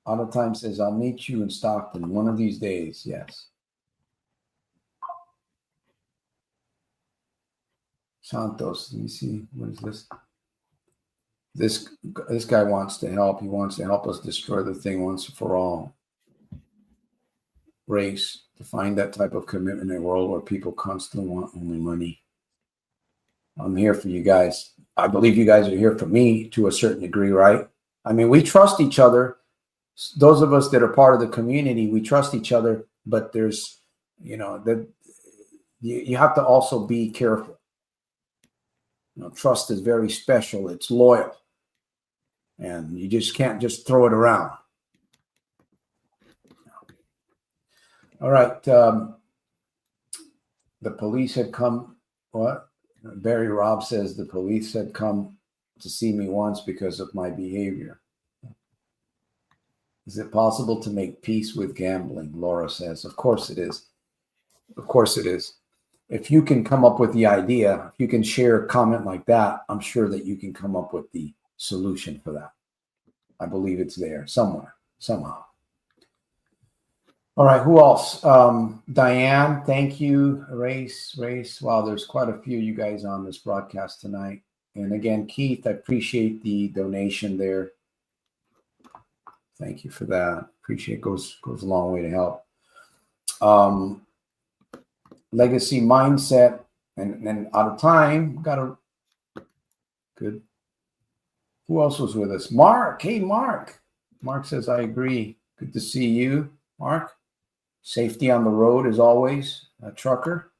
Out of time says, I'll meet you in Stockton one of these days. Yes. Santos, let me see. What is this? This guy wants to help. He wants to help us destroy the thing once and for all. Race, to find that type of commitment in a world where people constantly want only money. I'm here for you guys. I believe you guys are here for me to a certain degree, right? I mean, we trust each other. Those of us that are part of the community, we trust each other, but there's, that you have to also be careful. Trust is very special. It's loyal. And you just can't just throw it around. All right. The police had come. What? Barry Robb says the police had come to see me once because of my behavior. Is it possible to make peace with gambling? Laura says. Of course it is. Of course it is. If you can come up with the idea, if you can share a comment like that, I'm sure that you can come up with the solution for that. I believe it's there somewhere, somehow. All right, who else? Diane, thank you. Race. Wow, there's quite a few of you guys on this broadcast tonight. And again, Keith, I appreciate the donation there. Thank you for that. Appreciate it. Goes a long way to help. Legacy mindset, and then out of time, good. Who else was with us? Mark. Hey, Mark. Mark says, I agree. Good to see you, Mark. Safety on the road, as always. A trucker.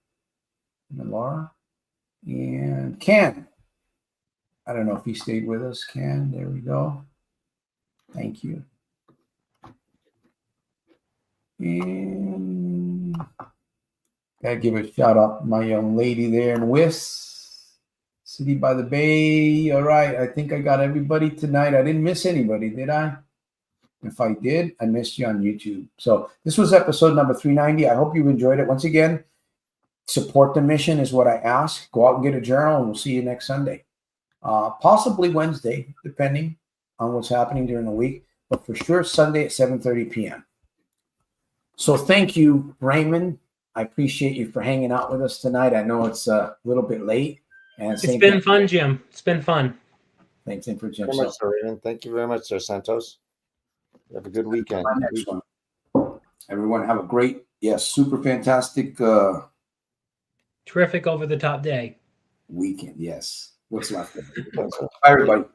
And Laura. And Ken. I don't know if he stayed with us. Ken, there we go. Thank you. And gotta give a shout out to my young lady there in Wiss, City by the Bay. All right, I think I got everybody tonight. I didn't miss anybody, did I? If I did, I missed you on YouTube. So this was episode number 390. I hope you enjoyed it. Once again, support the mission is what I ask. Go out and get a journal, and we'll see you next Sunday. Possibly Wednesday, depending on what's happening during the week. But for sure, Sunday at 7:30 p.m. So thank you, Raymond. I appreciate you for hanging out with us tonight. I know it's a little bit late. And It's been fun, Jim. It's been fun. Thanks for Jim. Very much, sir, Raymond. Thank you very much, sir, Santos. Have a good weekend. Next one. Everyone have a great, super fantastic Terrific over-the-top day. weekend. Yes. What's left of it. Bye, everybody.